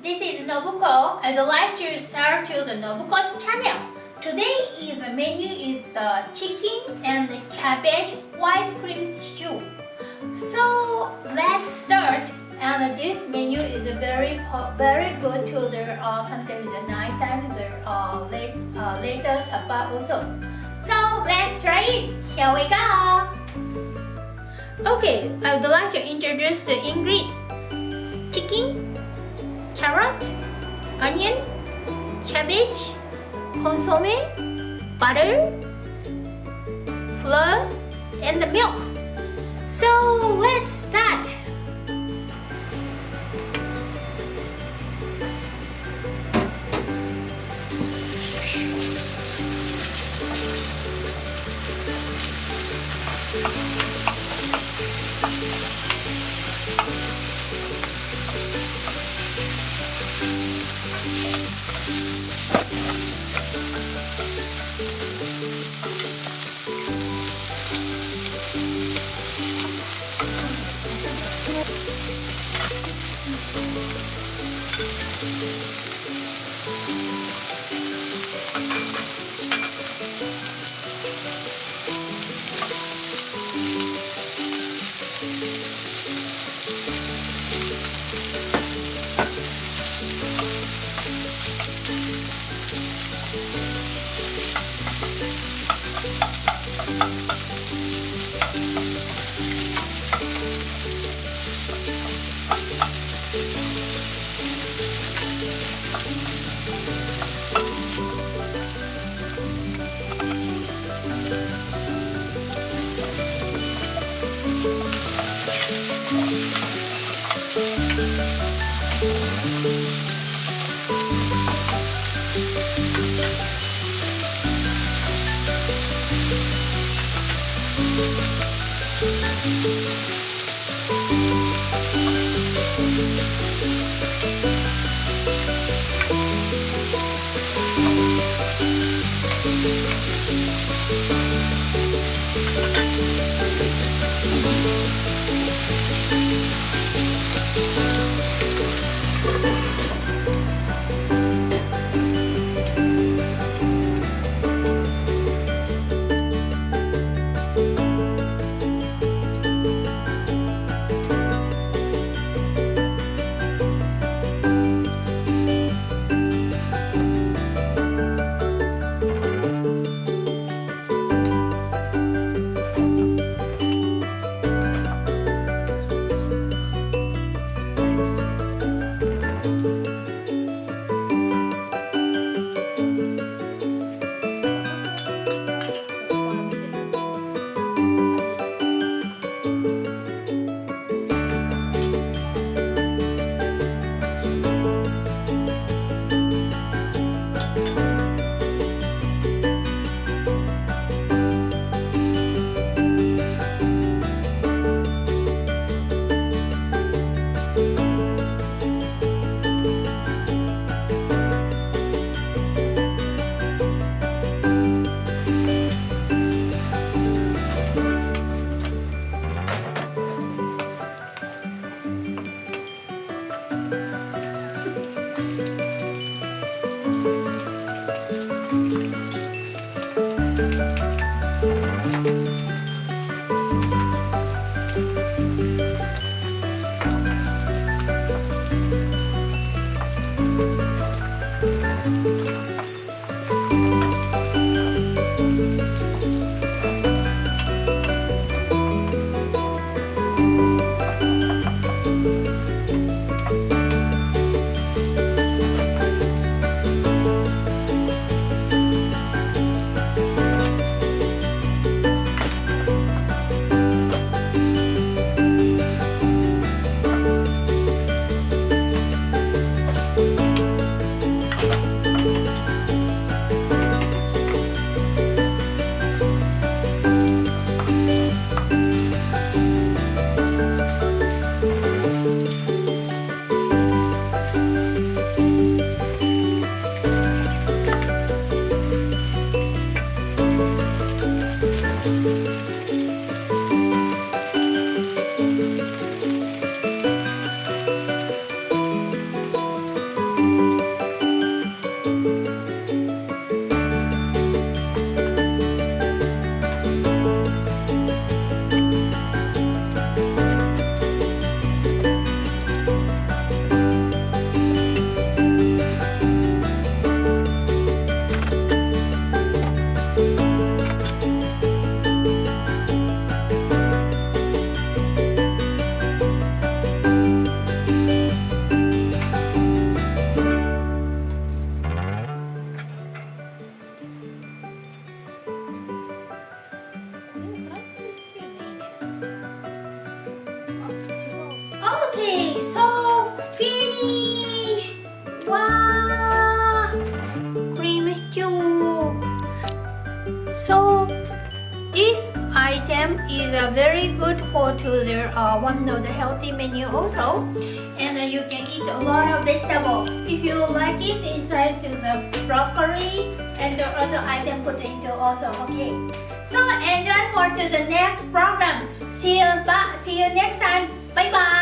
this is Nobuko. I'd like to start to the Nobuko's channel. Today is the menu is the chicken and the cabbage white cream stew. So let's start. And this menu is very good to the sometimes the night time, the later supper also. So let's try it. Here we go. Okay, I would like to introduce the ingredients: chicken, carrot, onion, cabbage, consomme, butter, flour, and the milk. So let's start. item is very good for to the one of the healthy menu also, and you can eat a lot of vegetable. If you like it, inside to the broccoli and the other item put into also okay. So enjoy for to the next program. See you next time. Bye bye.